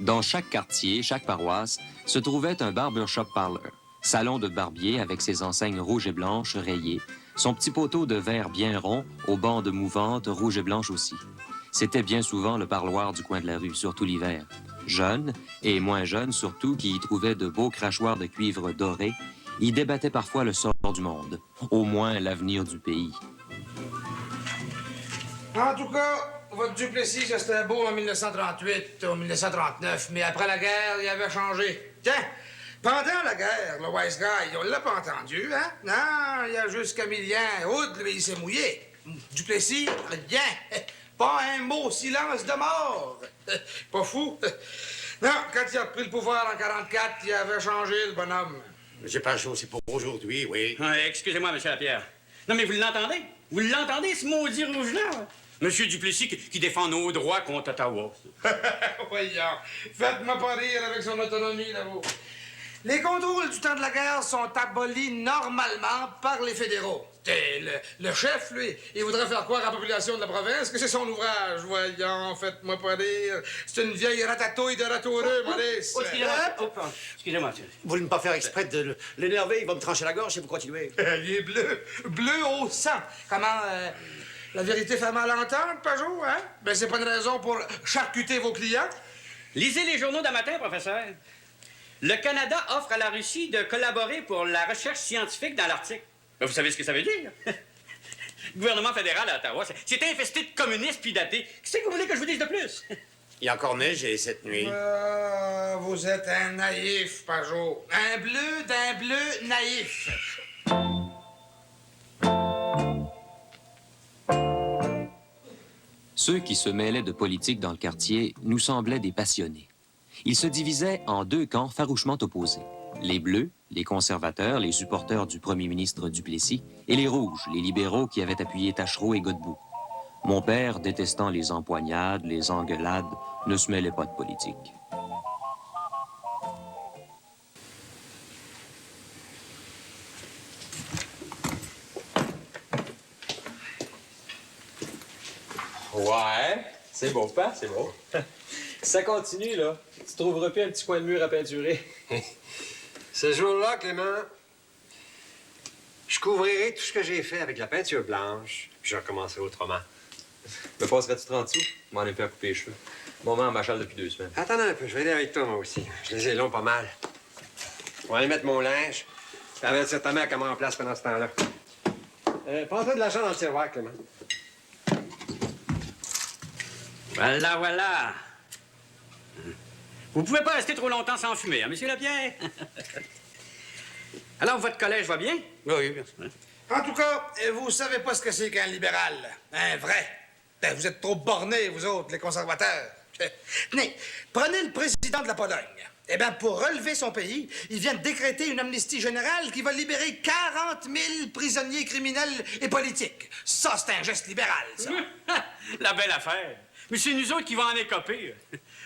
Dans chaque quartier, chaque paroisse, se trouvait un barbershop parlor, salon de barbier avec ses enseignes rouges et blanches rayées, son petit poteau de verre bien rond, aux bandes mouvantes rouges et blanches aussi. C'était bien souvent le parloir du coin de la rue, surtout l'hiver. Jeunes, et moins jeunes surtout, qui y trouvaient de beaux crachoirs de cuivre doré, y débattaient parfois le sort du monde, au moins l'avenir du pays. En tout cas, votre Duplessis, ça c'était beau en 1938 ou 1939, mais après la guerre, il avait changé. Tiens, pendant la guerre, le wise guy, on l'a pas entendu, hein? Non, il y a juste Camillien. Outre, lui, il s'est mouillé. Duplessis, rien. Pas un mot, silence de mort. Pas fou. Non, quand il a pris le pouvoir en 44, il avait changé, le bonhomme. J'ai pas chaud, c'est pour aujourd'hui, oui. Excusez-moi, monsieur Lapierre. Non, mais vous l'entendez? Vous l'entendez, ce maudit rouge-là? Monsieur Duplessis qui défend nos droits contre Ottawa. Voyons, faites-moi pas rire avec son autonomie, là-haut. Les contrôles du temps de la guerre sont abolis normalement par les fédéraux. Et le chef, lui, il voudrait faire croire à la population de la province que c'est son ouvrage. Voyons, faites-moi pas rire. C'est une vieille ratatouille de ratoureux, Maurice. Excusez-moi, monsieur. Vous voulez ne pas faire exprès de l'énerver, il va me trancher la gorge si vous continuez. Il est bleu, bleu au sang. Comment, la vérité fait mal à entendre, Pajot, hein? Ben, c'est pas une raison pour charcuter vos clients. Lisez les journaux d'un matin, professeur. Le Canada offre à la Russie de collaborer pour la recherche scientifique dans l'Arctique. Ben, vous savez ce que ça veut dire? Le gouvernement fédéral à Ottawa, c'est infesté de communistes puis d'athées. Qu'est-ce que vous voulez que je vous dise de plus? Il y a encore neigé cette nuit. Vous êtes un naïf, Pajot. Un bleu d'un bleu naïf. Ceux qui se mêlaient de politique dans le quartier nous semblaient des passionnés. Ils se divisaient en deux camps farouchement opposés. Les Bleus, les conservateurs, les supporters du premier ministre Duplessis, et les Rouges, les libéraux qui avaient appuyé Taschereau et Godbout. Mon père, détestant les empoignades, les engueulades, ne se mêlait pas de politique. Ouais, c'est beau, pas? C'est beau. Si ça continue, là, tu trouveras plus un petit coin de mur à peinturer. Ce jour-là, Clément, je couvrirai tout ce que j'ai fait avec la peinture blanche, puis je recommencerai autrement. Me passerais-tu 30 sous? M'en ai fait à couper les cheveux. Mon maman m'achale depuis 2 semaines. Attends un peu, je vais aller avec toi, moi aussi. Je les ai longs pas mal. On va aller mettre mon linge. Ça va être certainement à comment en place pendant ce temps-là. Prends-toi de l'argent dans le tiroir, Clément. Voilà, voilà. Vous pouvez pas rester trop longtemps sans fumer, hein, monsieur Lapierre? Alors, votre collège va bien? Oui, bien sûr. En tout cas, vous savez pas ce que c'est qu'un libéral. Un vrai. Ben, vous êtes trop bornés, vous autres, les conservateurs. Tenez, prenez le président de la Pologne. Eh bien, pour relever son pays, il vient de décréter une amnistie générale qui va libérer 40 000 prisonniers criminels et politiques. Ça, c'est un geste libéral, ça. La belle affaire. Mais c'est nous autres qui vont en écoper.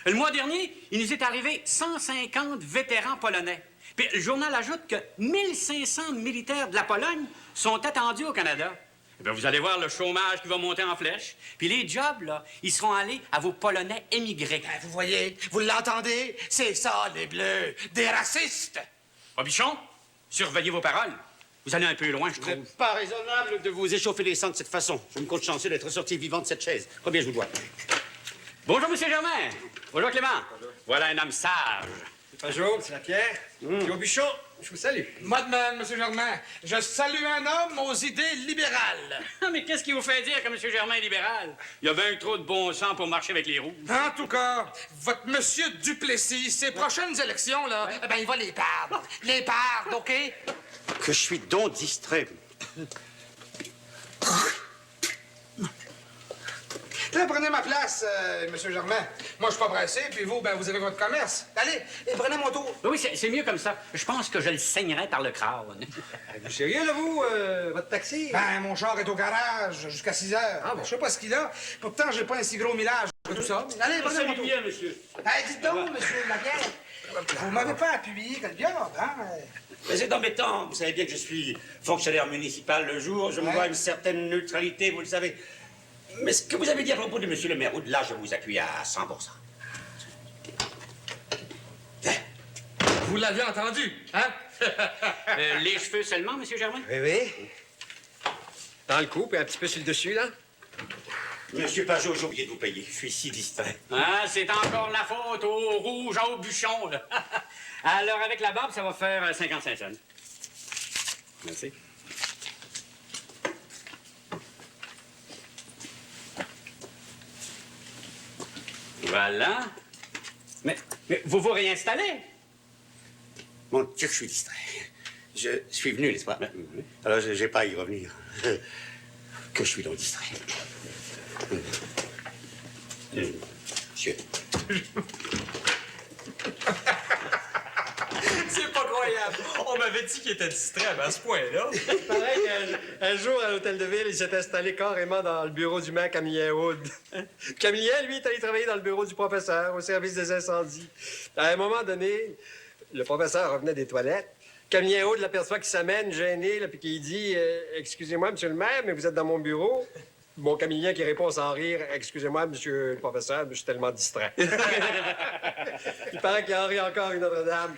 Le mois dernier, il nous est arrivé 150 vétérans polonais. Puis le journal ajoute que 1500 militaires de la Pologne sont attendus au Canada. Eh bien, vous allez voir le chômage qui va monter en flèche. Puis les jobs, là, ils seront allés à vos Polonais émigrés. Ben, vous voyez, vous l'entendez? C'est ça, les Bleus. Des racistes. Robichon, surveillez vos paroles. Vous allez un peu loin, je Vous trouve. n'êtes pas raisonnable de vous échauffer les sangs de cette façon. Je me compte chanceux d'être sorti vivant de cette chaise. Combien je vous dois? Bonjour, monsieur Germain. Bonjour, Clément. Voilà un homme sage. Bonjour, c'est la Pierre. Puis au bûchon, je vous salue. Moi de même, M. Germain. Je salue un homme aux idées libérales. Mais qu'est-ce qui vous fait dire que monsieur Germain est libéral? Il y a bien trop de bon sang pour marcher avec les rouges. En tout cas, votre monsieur Duplessis, ces prochaines élections, là, eh ben, il va les perdre. Les perdre, OK? Que je suis donc distrait. Là, prenez ma place, M. Germain. Moi, je suis pas pressé, puis vous, ben, vous avez votre commerce. Allez, et prenez mon tour. Oui, c'est mieux comme ça. Je pense que je le saignerais par le crâne. Vous sérieux, là, vous, votre taxi? Ben, mon char est au garage jusqu'à 6 heures. Ah bon? Je sais pas ce qu'il a. Pourtant, j'ai pas un si gros millage que tout ça. Allez, prenez mon tour. bien, monsieur. Hey, dites donc, monsieur Lapierre. Vous m'avez pas appuyé comme diable, hein? Mais c'est embêtant. Vous savez bien que je suis fonctionnaire municipal le jour. Je me dois une certaine neutralité, vous le savez. Mais ce que vous avez dit à propos de monsieur le maire, au-delà, je vous appuie à 100%. Vous l'avez entendu, hein? Les cheveux seulement, Monsieur Germain? Oui, oui. Dans le cou, puis un petit peu sur le dessus, là. Monsieur Pajot, j'ai oublié de vous payer. Je suis si distrait. Ah, c'est encore la faute au rouge au bûchon, là. Alors, avec la barbe, ça va faire 55 cents. Merci. Voilà. Mais vous vous réinstallez? Mon Dieu, que je suis distrait. Je suis venu, n'est-ce pas? Alors, je n'ai pas à y revenir. Que je suis donc distrait. Monsieur. C'est pas croyable. On m'avait dit qu'il était distrait à ce point-là. Pareil qu'un jour, à l'hôtel de ville, il s'est installé carrément dans le bureau du maire Camillien Hood. Camillien, lui, est allé travailler dans le bureau du professeur, au service des incendies. À un moment donné, le professeur revenait des toilettes. Camillien Hood l'aperçoit qui s'amène, gêné, là, puis qui dit excusez-moi, monsieur le maire, mais vous êtes dans mon bureau. Bon, Camillien qui répond sans rire excusez-moi, monsieur le professeur, mais je suis tellement distrait. Il paraît qu'il en rit encore une autre dame.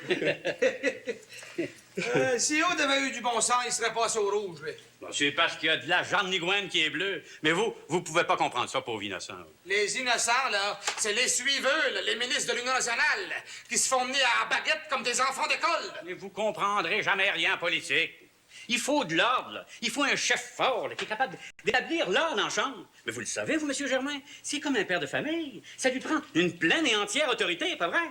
Si Aude avait eu du bon sens, il serait passé au rouge, lui. Bon, c'est parce qu'il y a de la Jeanne Nigouane qui est bleue. Mais vous pouvez pas comprendre ça, pauvre innocent. Les innocents, là, c'est les suiveux, là, les ministres de l'Union nationale, qui se font mener à baguette comme des enfants d'école. Mais vous comprendrez jamais rien en politique. Il faut de l'ordre, là. Il faut un chef fort, là, qui est capable d'établir l'ordre en chambre. Mais vous le savez, vous, Monsieur Germain, c'est comme un père de famille. Ça lui prend une pleine et entière autorité, pas vrai?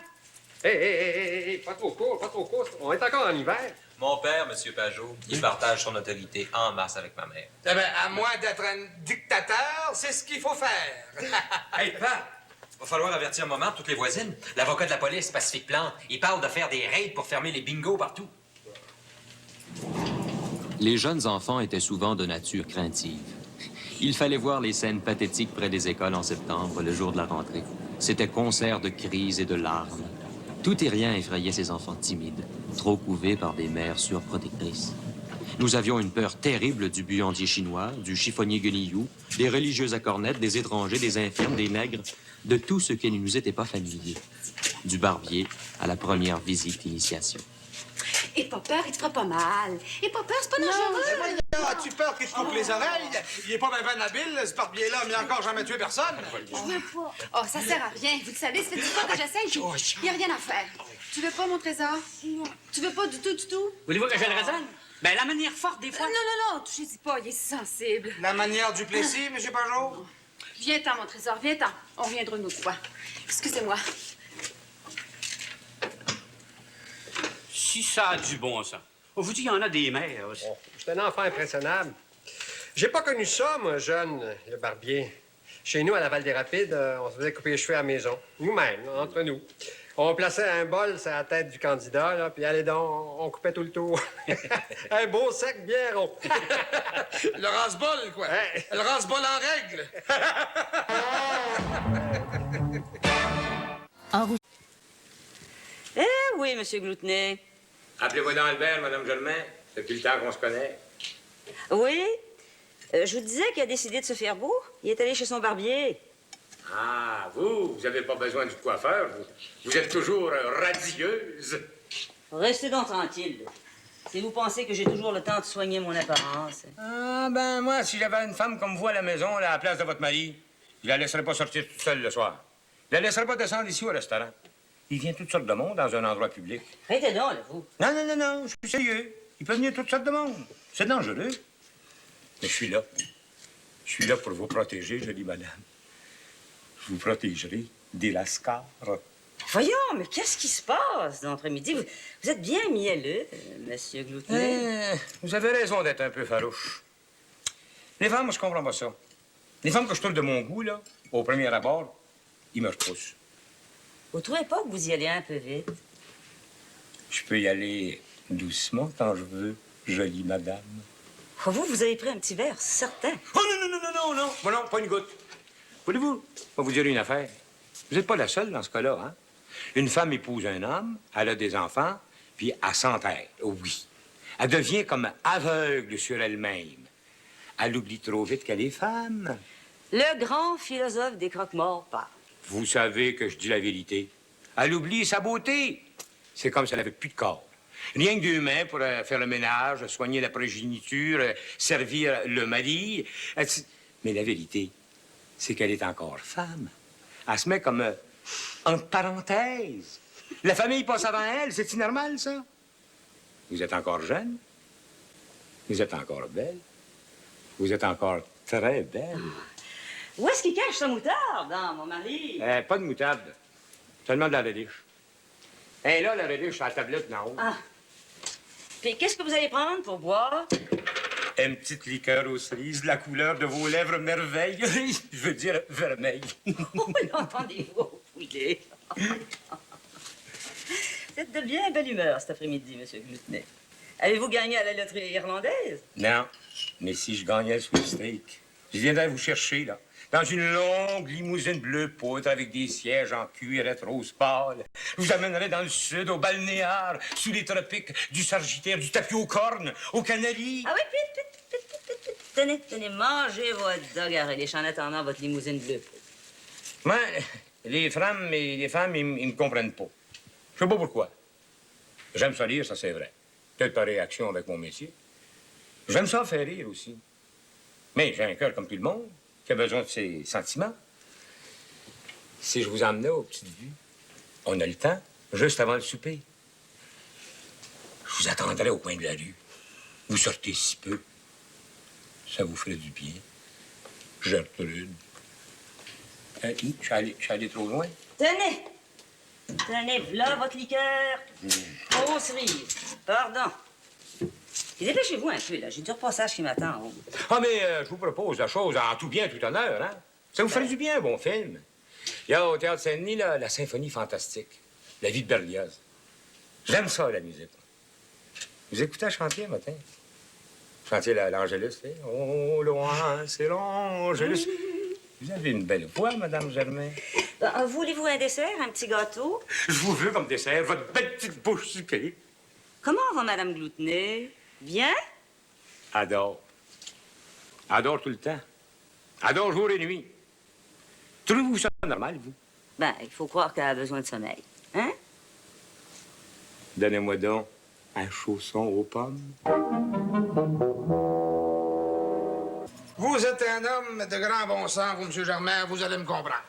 Hé, pas trop court, pas trop court. On est encore en hiver. Mon père, Monsieur Pajot, il partage son autorité en masse avec ma mère. Eh bien, à moins d'être un dictateur, c'est ce qu'il faut faire. Hey, papa! Va falloir avertir un moment toutes les voisines. L'avocat de la police, Pacifique Plante, il parle de faire des raids pour fermer les bingos partout. Les jeunes enfants étaient souvent de nature craintive. Il fallait voir les scènes pathétiques près des écoles en septembre, le jour de la rentrée. C'était concert de cris et de larmes. Tout et rien effrayait ces enfants timides, trop couvés par des mères surprotectrices. Nous avions une peur terrible du buandier chinois, du chiffonnier guenillou, des religieuses à cornettes, des étrangers, des infirmes, des nègres, de tout ce qui ne nous était pas familier. Du barbier à la première visite initiation. Et pas peur, il te fera pas mal. Et pas peur, c'est pas dangereux. As-tu peur qu'il te coupe les oreilles? Il est pas bien habile, ce barbier-là, mais il a encore jamais tué personne. Je veux pas. Oh, ça sert à rien. Vous le savez, ça fait 10 fois que j'essaye. Il n'y a rien à faire. Tu veux pas, mon trésor? Non. Tu veux pas du tout, du tout? Voulez-vous que je le raisonne? Ben, la manière forte, des fois. Non, touchez-y pas, il est sensible. La manière du Plessis, M. Pajot? Viens-t'en, mon trésor, viens-t'en. On reviendra une autre fois. Excusez-moi. Si ça a du bon sens. On vous dit, il y en a des mères aussi. Bon, j'étais un enfant impressionnable. J'ai pas connu ça, moi, jeune, le barbier. Chez nous, à la Val-des-Rapides, on se faisait couper les cheveux à la maison. Nous-mêmes, entre nous. On plaçait un bol sur la tête du candidat, là, puis allez donc, on coupait tout le tour. Un beau sec bien rond. Le rase-bol, quoi. Hey. Le rase-bol en règle. Eh oui, Monsieur Gloutenay. Appelez-moi dans Albert, Madame Germain. Depuis le temps qu'on se connaît. Oui? Je vous disais qu'il a décidé de se faire beau. Il est allé chez son barbier. Ah, vous avez pas besoin du coiffeur. Vous êtes toujours radieuse. Restez donc tranquille. Si vous pensez que j'ai toujours le temps de soigner mon apparence. Ah, ben moi, si j'avais une femme comme vous à la maison, là, à la place de votre mari, je la laisserais pas sortir toute seule le soir. Je la laisserais pas descendre ici au restaurant. Il vient toutes sortes de monde dans un endroit public. Arrêtez donc, là, vous. Non, je suis sérieux. Il peut venir toutes sortes de monde. C'est dangereux. Mais je suis là. Je suis là pour vous protéger, jolie madame. Je vous protégerai des lascars. Voyons, mais qu'est-ce qui se passe d'entre-midi? Vous êtes bien mielleux, Monsieur Gloutenay. Vous avez raison d'être un peu farouche. Les femmes, je comprends pas ça. Les femmes que je trouve de mon goût, là, au premier abord, ils me repoussent. Vous trouvez pas que vous y allez un peu vite? Je peux y aller doucement quand je veux, jolie madame. Oh, vous avez pris un petit verre, certain. Oh non! Bon, non, pas une goutte. Voulez-vous, je vais vous dire une affaire. Vous n'êtes pas la seule dans ce cas-là, hein? Une femme épouse un homme, elle a des enfants, puis elle s'enterre, oui. Elle devient comme aveugle sur elle-même. Elle oublie trop vite qu'elle est femme. Le grand philosophe des croque-morts parle. Vous savez que je dis la vérité. Elle oublie sa beauté. c'est comme si elle n'avait plus de corps. Rien que 2 mains pour faire le ménage, soigner la progéniture, servir le mari. Mais la vérité, c'est qu'elle est encore femme. Elle se met comme entre parenthèses. La famille passe avant elle, c'est normal, ça? Vous êtes encore jeune. Vous êtes encore belle. Vous êtes encore très belle. Où est-ce qu'il cache sa moutarde, hein, mon mari? Pas de moutarde. Seulement de la relish. Hé, là, la relish, sur la tablette d'en haut. Ah. Puis qu'est-ce que vous allez prendre pour boire? Une petite liqueur aux cerises, de la couleur de vos lèvres merveille. Je veux dire vermeil. Oh, l'entendez-vous au poulet? Vous êtes de bien belle humeur cet après-midi, Monsieur Glutnet. Avez-vous gagné à la loterie irlandaise? Non, mais si je gagnais le steak, je viendrais vous chercher, là. Dans une longue limousine bleue poudre avec des sièges en cuirette rose pâle. Je vous amènerais dans le sud, au balnéaire, sous les tropiques, du sagittaire, du tapis aux cornes, aux canaries. Ah oui, vite. Tenez, mangez votre dog à relish en attendant votre limousine bleue. Moi, les femmes, ils me comprennent pas. Je sais pas pourquoi. J'aime ça lire, ça c'est vrai. Peut-être par réaction avec mon métier. J'aime ça faire rire aussi. Mais j'ai un cœur comme tout le monde, qui a besoin de ses sentiments. Si je vous emmenais aux petites vues, on a le temps, juste avant le souper. Je vous attendrai au coin de la rue. Vous sortez si peu. Ça vous ferait du bien. Gertrude. Je suis allé trop loin. Tenez, voilà votre liqueur. Aux cerises. Pardon. Et dépêchez-vous un peu, là. J'ai du repassage qui m'attend en haut. Ah, mais je vous propose la chose en tout bien, tout honneur, hein? Ça vous ferait du bien, un bon film. Il y a au Théâtre Saint-Denis, là, la symphonie fantastique. La vie de Berlioz. J'aime ça, la musique. Vous écoutez à chanter un matin? Chantiez l'Angélus, tu sais. Oh, loin, c'est l'Angélus. Vous avez une belle voix, Madame Germain. Voulez-vous un dessert, un petit gâteau? Je vous veux comme dessert, votre belle petite bouche sucrée. Comment va Madame Glutnet? Bien? Adore. Adore tout le temps. Adore jour et nuit. Trouvez-vous ça normal, vous? Ben, il faut croire qu'elle a besoin de sommeil. Hein? Donnez-moi donc un chausson aux pommes. Vous êtes un homme de grand bon sens, vous, M. Germain, vous allez me comprendre.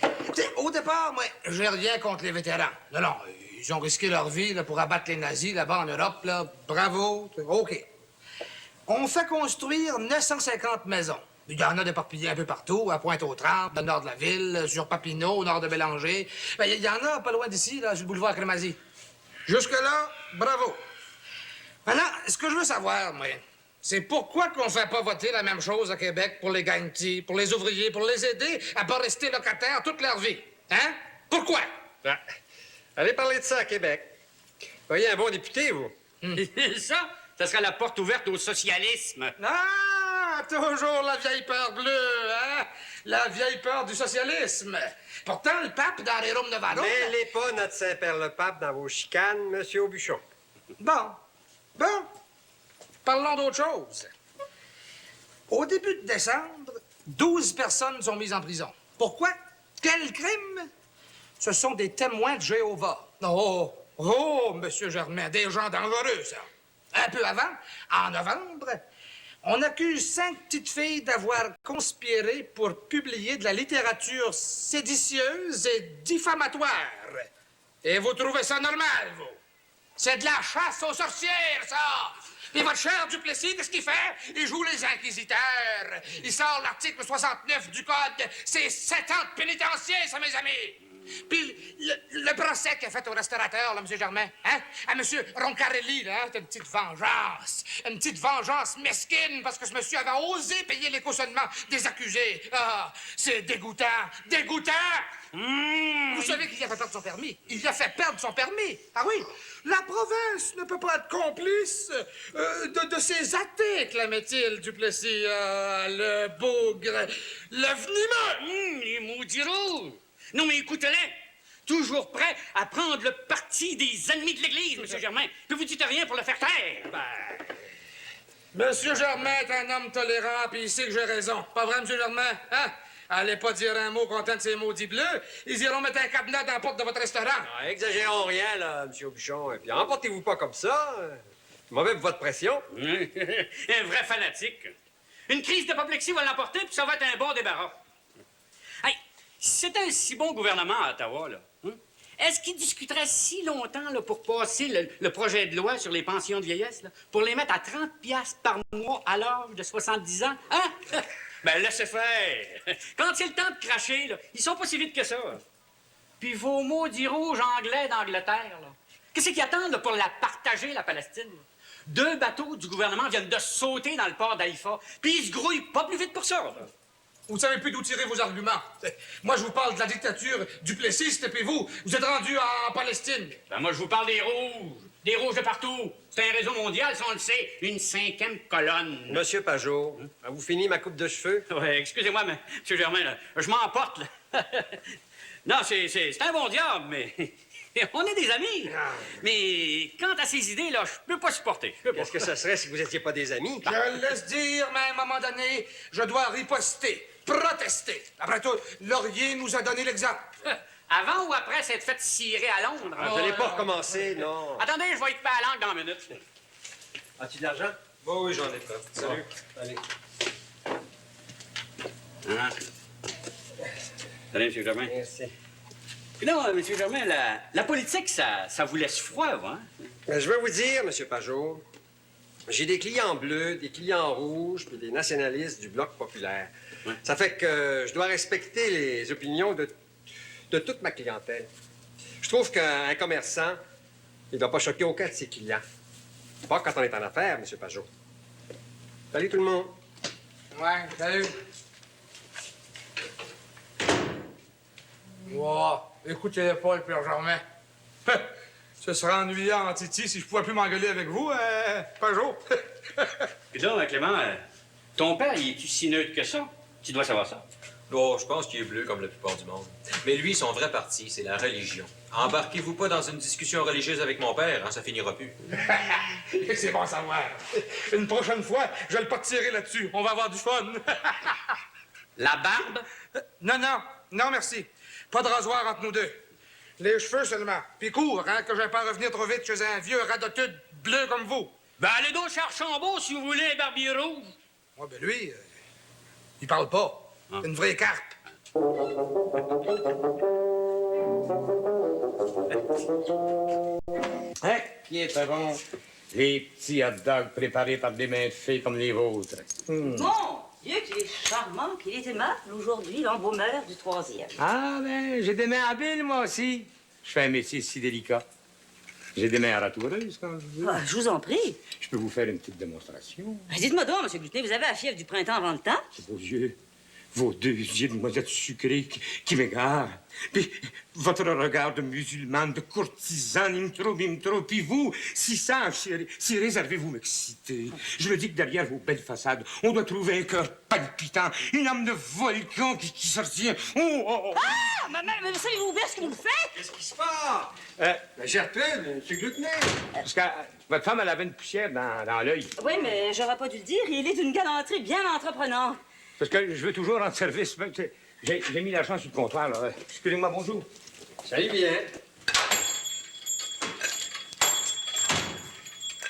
Écoutez, au départ, moi, j'ai rien contre les vétérans. Non, ils ont risqué leur vie là, pour abattre les nazis là-bas en Europe, là. Bravo, OK. On fait construire 950 maisons. Il y en a d'éparpillées un peu partout, à Pointe-aux-Trembles, au nord de la ville, sur Papineau, au nord de Bélanger. Ben, il y en a pas loin d'ici, là, sur le boulevard Crémazie. Jusque-là, bravo. Maintenant, ce que je veux savoir, moi, c'est pourquoi qu'on fait pas voter la même chose à Québec pour les Gagntis, pour les ouvriers, pour les aider à pas rester locataires toute leur vie. Hein? Pourquoi? Ah. Allez parler de ça à Québec. Voyez un bon député, vous. Ça serait la porte ouverte au socialisme. Ah! Toujours la vieille peur bleue, hein? La vieille peur du socialisme. Pourtant, le pape, dans les Roms Novaro... Mêlez pas notre Saint-Père le Pape dans vos chicanes, Monsieur Aubuchon. Bon. Parlons d'autre chose. Au début de décembre, 12 personnes sont mises en prison. Pourquoi? Quel crime? Ce sont des témoins de Jéhovah. Oh, Monsieur Germain, des gens dangereux, ça. Un peu avant, en novembre, on accuse 5 petites filles d'avoir conspiré pour publier de la littérature séditieuse et diffamatoire. Et vous trouvez ça normal, vous? C'est de la chasse aux sorcières, ça! Et votre cher Duplessis, qu'est-ce qu'il fait? Il joue les inquisiteurs. Il sort l'article 69 du Code. C'est 7 ans de pénitencier, ça, mes amis. Puis le procès qu'il a fait au restaurateur, là, M. Germain, hein? À M. Roncarelli, là, c'est une petite vengeance. Une petite vengeance mesquine parce que ce monsieur avait osé payer les cautionnements des accusés. Ah, c'est dégoûtant. Dégoûtant! Vous savez qu'il a fait perdre son permis. Il a fait perdre son permis. Ah oui? La province ne peut pas être complice de ces athées, clamait-il, Duplessis. Le bougre, le venimeux. Les maudits rouges. Non, mais écoutez-les. Toujours prêt à prendre le parti des ennemis de l'Église, M. Germain. Puis vous dites rien pour le faire taire. Monsieur Germain est un homme tolérant, puis il sait que j'ai raison. Pas vrai, M. Germain? Hein? Allez pas dire un mot content de ces maudits bleus. Ils iront mettre un cadenas dans la porte de votre restaurant. Ah, exagérons rien, là, M. Aubuchon. Et puis, emportez-vous pas comme ça. Mauvais pour votre pression. Un vrai fanatique. Une crise d'apoplexie va l'emporter, puis ça va être un bon débarras. Hey, si c'était un si bon gouvernement à Ottawa, là, est-ce qu'il discuterait si longtemps là, pour passer le projet de loi sur les pensions de vieillesse, là, pour les mettre à 30 piastres par mois à l'âge de 70 ans? Hein? Ben, laissez faire. Quand c'est le temps de cracher, là, ils sont pas si vite que ça. Puis vos maudits rouges anglais d'Angleterre, là, qu'est-ce qu'ils attendent là, pour la partager, la Palestine? Là? 2 bateaux du gouvernement viennent de sauter dans le port d'Haïfa, puis ils se grouillent pas plus vite pour ça. Là. Vous savez plus d'où tirer vos arguments. Moi, je vous parle de la dictature du Plessis, puis vous êtes rendu en Palestine. Ben, moi, je vous parle des rouges. Des rouges de partout. C'est un réseau mondial, ça, on le sait. Une 5e colonne. Monsieur Pajot, avez-vous fini ma coupe de cheveux? Oui, excusez-moi, mais, M. Germain, là, je m'emporte, là. Non, c'est un bon diable, mais... On est des amis. Mais quant à ces idées, là, je peux pas supporter. Qu'est-ce que ça serait si vous étiez pas des amis? Je le laisse dire, mais à un moment donné, je dois riposter, protester. Après tout, Laurier nous a donné l'exemple. Avant ou après s'être fait cirer à Londres? Vous n'allez pas recommencer, non. Attendez, je vais être pas à langue dans une minute. As-tu de l'argent? Bon, oui, j'en ai pas. Salut. Allez. Ah. Salut, M. Germain. Merci. Puis non, M. Germain, la politique, ça vous laisse froid, hein? Ben, je vais vous dire, M. Pajot, j'ai des clients bleus, des clients rouges, puis des nationalistes du Bloc populaire. Ouais. Ça fait que je dois respecter les opinions de toute ma clientèle. Je trouve qu'un commerçant, il ne doit pas choquer aucun de ses clients. Pas quand on est en affaires, M. Pajot. Salut tout le monde. Ouais, salut. Wow. Écoutez pas le Père Germain. Ce serait ennuyant en Titi si je pouvais plus m'engueuler avec vous, Pajot. Puis donc, Clément, ton père, il est-tu si neutre que ça? Tu dois savoir ça. Oh, je pense qu'il est bleu comme la plupart du monde. Mais lui, son vrai parti, c'est la religion. Embarquez-vous pas dans une discussion religieuse avec mon père, hein, ça finira plus. C'est bon à savoir. Une prochaine fois, je vais le pas tirer là-dessus. On va avoir du fun. La barbe? Non, non, merci. Pas de rasoir entre nous deux. Les cheveux seulement. Puis court, hein, que je vais pas revenir trop vite chez un vieux radotude bleu comme vous. Ben, allez donc chez Archambault si vous voulez un barbier rouge. Ouais, ben lui, il parle pas. C'est une vraie carpe. Hein? Qui est très bon? Les petits hot dogs préparés par des mains de filles comme les vôtres. Mon Dieu, qu'il est charmant, qu'il est aimable aujourd'hui, l'embaumeur du 3e. Ah, ben, j'ai des mains habiles, moi aussi. Je fais un métier si délicat. J'ai des mains ratoureuses, quand je veux. Ah, je vous en prie. Je peux vous faire une petite démonstration. Dites-moi donc, M. Glutenet, vous avez la fièvre du printemps avant le temps? C'est vos 2 yeux de noisettes sucrées qui m'égarent. Puis votre regard de musulmane, de courtisane, il me trop. Puis vous, si sage, si réservé, vous m'excitez. Je me dis que derrière vos belles façades, on doit trouver un cœur palpitant, une âme de volcan qui sortit. Oh. Ah! Mais savez-vous bien ce que vous faites? Qu'est-ce qui se passe? Gertrude, M. Glutenet. Parce que votre femme, elle avait une poussière dans l'œil. Oui, mais j'aurais pas dû le dire. Il est d'une galanterie bien entreprenante. Parce que je veux toujours rendre service. J'ai mis l'argent sur le comptoir, là. Excusez-moi, bonjour. Salut bien.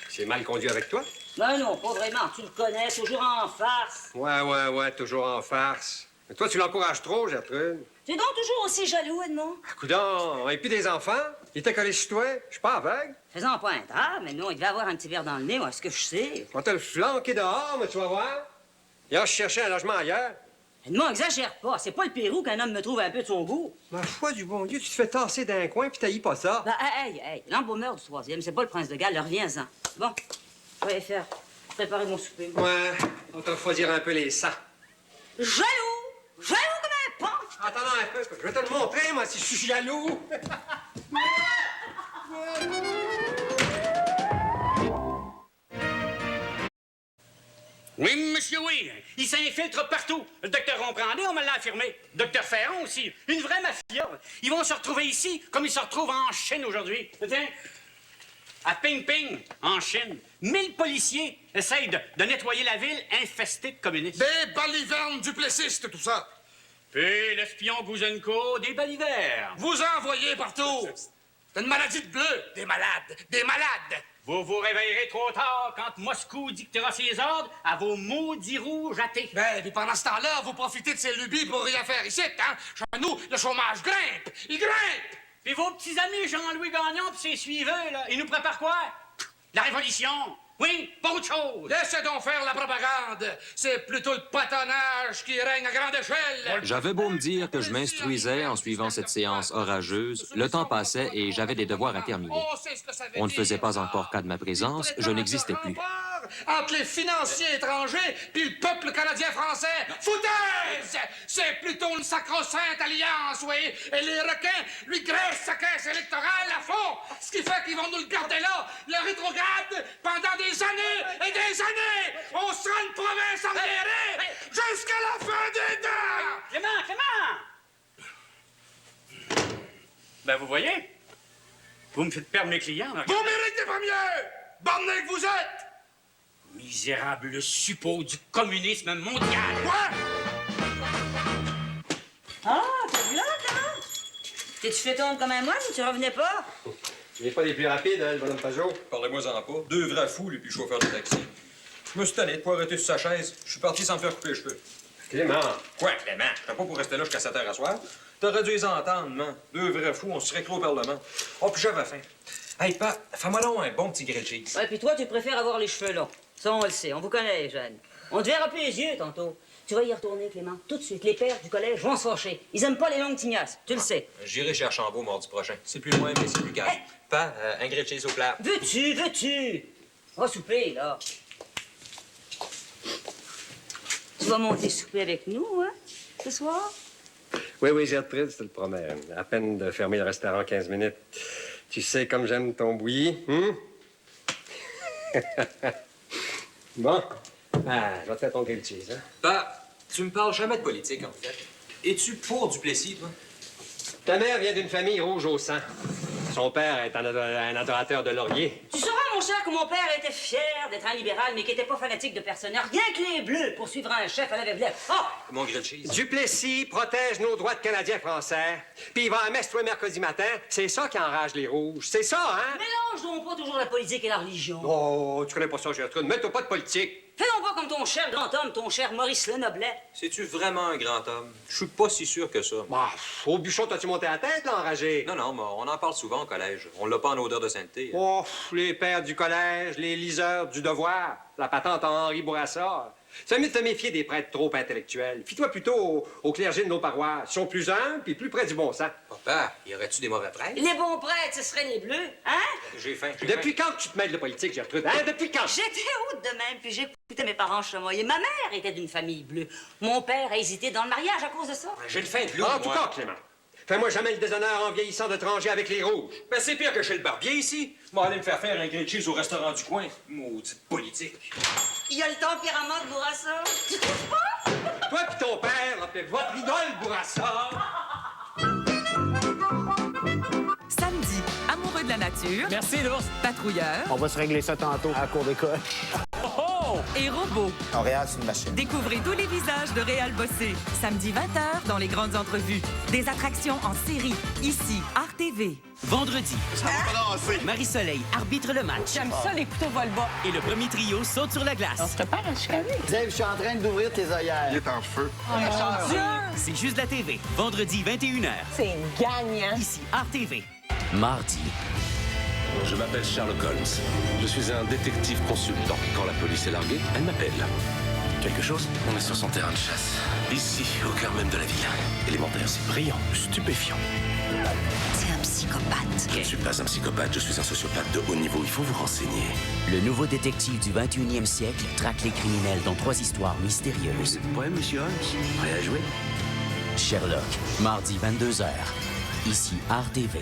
C'est mal conduit avec toi? Ben non, pas vraiment. Tu le connais, toujours en farce. Ouais, toujours en farce. Mais toi, tu l'encourages trop, Gertrude. Tu es donc toujours aussi jaloux, Edmond? Coudon, et puis des enfants? Il était collé sur toi? Je suis pas aveugle. Faisant pas un drap, mais non, il devait avoir un petit verre dans le nez, moi, ce que je sais. On t'a le flanqué dehors, mais tu vas voir. Il a cherché un logement ailleurs. Edmond, exagère pas. C'est pas le Pérou qu'un homme me trouve un peu de son goût. Ma foi du bon Dieu, tu te fais tasser d'un coin puis t'haïs pas ça. Ben, hey, l'embaumeur du 3e, c'est pas le prince de Galles, reviens-en. Bon, je vais faire préparer mon souper. Ouais, on te refroidir un peu les sangs. Jaloux comme un pan! Attends un peu, je vais te le montrer, moi, si je suis jaloux. Oui, monsieur, oui. Il s'infiltre partout. Le docteur Romprandé, on me l'a affirmé. Docteur Ferron aussi. Une vraie mafia. Ils vont se retrouver ici comme ils se retrouvent en Chine aujourd'hui. Tiens, à Ping-Ping, en Chine, 1000 policiers essayent de nettoyer la ville infestée de communistes. Des balivernes duplessistes, tout ça. Puis l'espion Gouzenko des Balivers. Vous envoyez partout. C'est une maladie de bleu. Des malades. Des malades. Vous vous réveillerez trop tard quand Moscou dictera ses ordres à vos maudits rouges athées. Ben, puis pendant ce temps-là, vous profitez de ces lubies pour rien faire ici, hein? Chez nous, le chômage grimpe. Il grimpe. Puis vos petits amis Jean-Louis Gagnon pis ses suiveux, là, ils nous préparent quoi? La révolution. Oui, pas autre chose. Laissez donc faire la propagande. C'est plutôt le patonnage qui règne à grande échelle. J'avais beau me dire que je m'instruisais en suivant cette séance orageuse, le temps passait et j'avais des devoirs à terminer. On ne faisait pas encore cas de ma présence, je n'existais plus. Entre les financiers étrangers puis le peuple canadien-français, foutaise! C'est plutôt une sacro-sainte alliance, oui. Et les requins lui graissent sa caisse électorale à fond. Ce qui fait qu'ils vont nous le garder là, le rétrograde, pendant des années et des années. On sera une province arriérée jusqu'à la fin des temps. Clément! Ben, vous voyez? Vous me faites perdre mes clients, là. Vous méritez pas mieux! Borné que vous êtes! Misérable suppôt du communisme mondial. Quoi? Ah, t'es là, Clément? T'es-tu fait tourner comme un moine ou tu revenais pas? Il n'est pas des plus rapides, hein, le bonhomme Pajot. Parlez-moi-en pas. Deux vrais fous, lui, puis le chauffeur de taxi. Je me suis tanné de pas arrêter sur sa chaise. Je suis parti sans me faire couper les cheveux. Clément. Quoi, Clément? Je pas pour rester là jusqu'à 7 heures à soir. T'aurais dû les entendre, man. Deux vrais fous, on serait clos au Parlement. Oh, puis j'avais faim. Hey, pa, fais-moi donc un bon petit grilled cheese. Ouais, puis toi, tu préfères avoir les cheveux longs. Ça, on le sait. On vous connaît, Jeanne. On te verra plus les yeux tantôt. Tu vas y retourner, Clément, tout de suite. Les pères du collège vont se fâcher. Ils aiment pas les longues tignasses. Tu le sais. J'irai chez Archambault mardi prochain. C'est plus loin, mais c'est plus calme. Hey! Pa, un grilled cheese au plat. Veux-tu? On va souper, là. Tu vas monter souper avec nous, hein, ce soir? Oui, Gertrude, je te le promets. À peine de fermer le restaurant 15 minutes. Tu sais comme j'aime ton bouilli, hein? Bon. Ah, je vais te faire ton grilled cheese, hein? Pa, tu me parles jamais de politique, en fait. Es-tu pour Duplessis, toi? Ta mère vient d'une famille rouge au sang. Son père est un adorateur de laurier. Tu sauras, mon cher, que mon père était fier d'être un libéral, mais qui était pas fanatique de personne. Rien que les bleus pour suivre un chef à la veuve. Ah! Mon grilled cheese. Duplessis protège nos droits de Canadiens-Français. Puis il va à messe tous les mercredis matin. C'est ça qui enrage les rouges. C'est ça, hein? Mélange donc pas toujours la politique et la religion. Oh, tu connais pas ça, Gertrude. Mets-toi pas de politique. Fais donc pas comme ton cher grand homme, ton cher Maurice Lenoblet. C'est-tu vraiment un grand homme? Je suis pas si sûr que ça. Bah, au bûchon, t'as-tu monté la tête, là, enragé? Non, mais on en parle souvent au collège. On l'a pas en odeur de sainteté. Oh, les pères du collège, les liseurs du devoir, la patente à Henri Bourassa. C'est mieux de te méfier des prêtres trop intellectuels. Fie-toi plutôt au clergé de nos paroisses. Ils sont plus humbles puis plus près du bon sens. Papa, y aurait-tu des mauvais prêtres? Les bons prêtres, ce seraient les bleus, hein? J'ai faim. Depuis quand tu te mêles de politique, Gertrude? Hein? Depuis quand? J'étais haute de même, puis j'écoutais mes parents chemoyer. Ma mère était d'une famille bleue. Mon père a hésité dans le mariage à cause de ça. J'ai le faim de loup, En tout cas, Clément, fais-moi jamais le déshonneur en vieillissant de trancher avec les rouges. Ben, c'est pire que chez le barbier, ici. M'en aller me faire faire un grilled cheese au restaurant du coin. Maudite politique. Il y a le tempérament de Bourassa. Tu trouves pas? Toi pis ton père, là, pis votre idole, Bourassa. Samedi, amoureux de la nature. Merci, l'ours. Patrouilleur. On va se régler ça tantôt à la cour d'école. Et robot. Montréal, c'est une machine. Découvrez tous les visages de Réal Bossé. Samedi 20h dans les grandes entrevues. Des attractions en série. Ici, Art TV. Vendredi, Marie-Soleil arbitre le match. J'aime ça, les couteaux vol-bas. Et le premier trio saute sur la glace. On se prépare à Chicago. Dave, je suis en train d'ouvrir tes œillères. Il est en feu. Oh mon Dieu! C'est juste la TV. Vendredi, 21h. C'est gagnant. Ici, Art TV. Mardi. Je m'appelle Sherlock Holmes. Je suis un détective consultant. Quand la police est larguée, elle m'appelle. Quelque chose? On est sur son terrain de chasse. Ici, au cœur même de la ville. Élémentaire, c'est brillant, stupéfiant. C'est un psychopathe. Je ne suis pas un psychopathe, je suis un sociopathe de haut niveau. Il faut vous renseigner. Le nouveau détective du 21e siècle traque les criminels dans 3 histoires mystérieuses. Ouais, monsieur Holmes. Prêt à jouer? Sherlock, mardi 22h. Ici, Art TV.